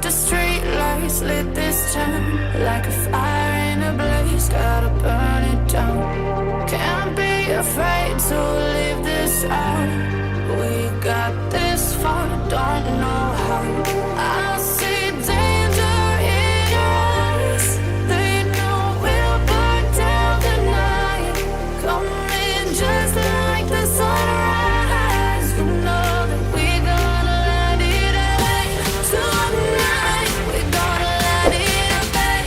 the street lights lit this town, like a fire in a blaze, gotta burn it down. Can't be afraid to leave this out. We got this far, don't know how. I see danger in your eyes. They know we'll burn down the night. Coming just like the sunrise. You know that we're gonna let it away. Tonight, we're gonna let it away.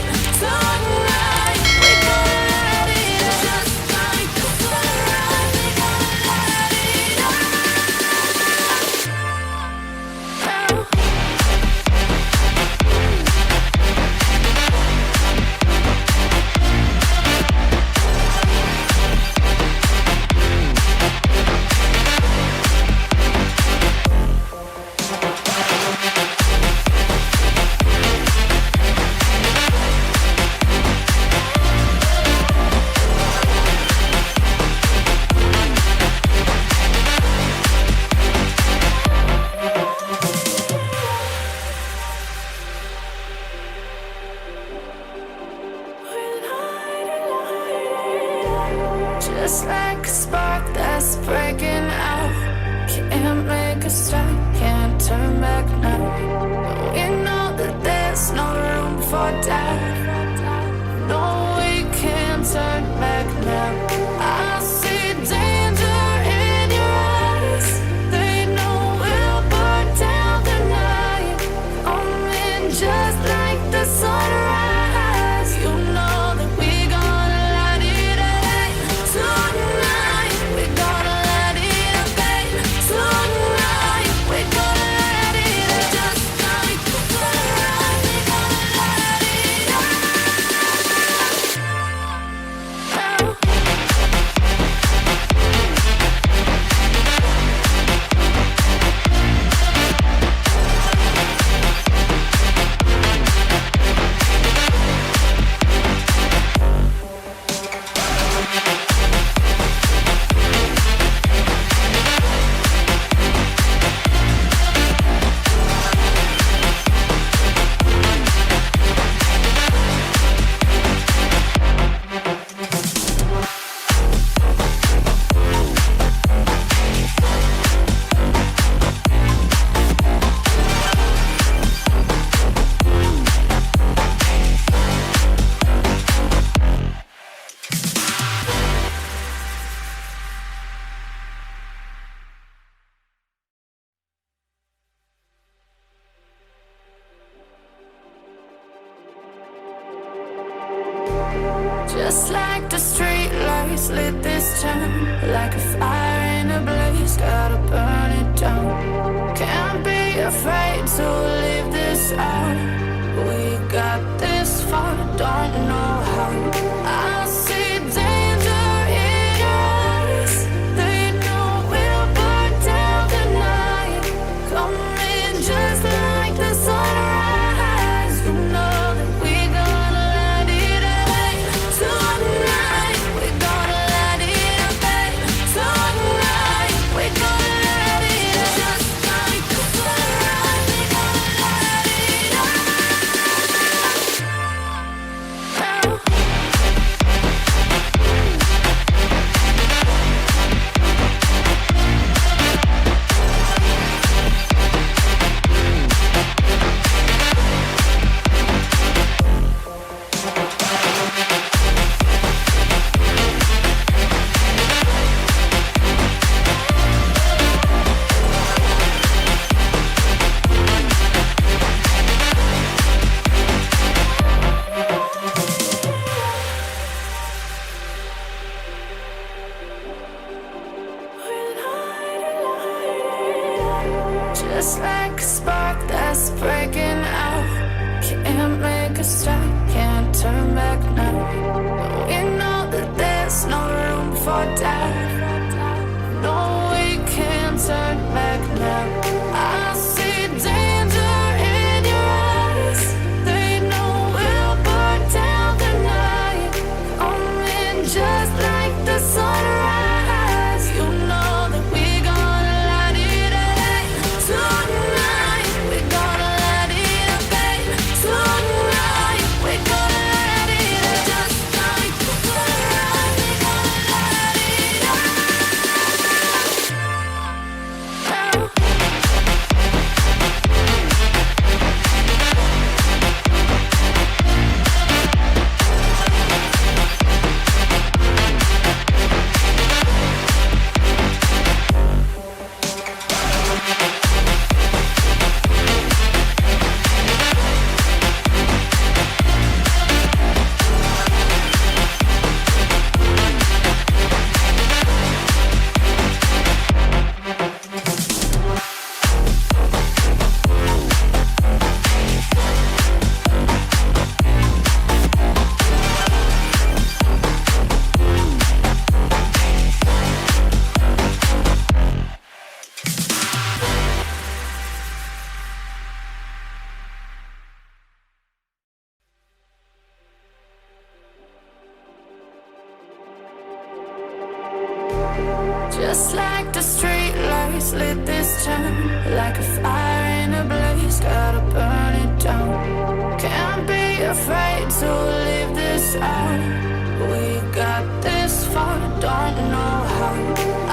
Tonight, we're gonna let it away. Just like the sunrise, we're gonna let it away. Just like a spark that's breaking out. Can't make a stop, can't turn back now. We know that there's no room for doubt. No, we can't turn back now. I see danger in your eyes. They know we'll burn down the night. Coming just like the sunrise. You know that we're gonna let it away. Tonight, we're gonna let it away. Tonight, we're gonna let it away. Just like the sunrise, we're gonna let it away. Just like the street lights lit this town, like a fire in a blaze, gotta burn it down. Can't be afraid to leave this out. We got this far, don't know how. I see danger in your eyes. They know we'll burn down the night. Coming just like the sunrise. You know that we're gonna let it away. Tonight, we're gonna let it away. Tonight, we're gonna let it away. Just like the sunrise, we're gonna let it away. Just like a spark that's breaking out. Can't make a stop, can't turn back now. We know that there's no room for doubt. No, we can't turn back now. I see danger in your eyes. They know we'll burn down the night. Coming just like the sunrise. You know that we're gonna let it away. Tonight, we're gonna let it away. Just like the street lights lit this town, like a fire in a blaze, gotta burn it down. Can't be afraid to leave this out. We got this far, don't know how.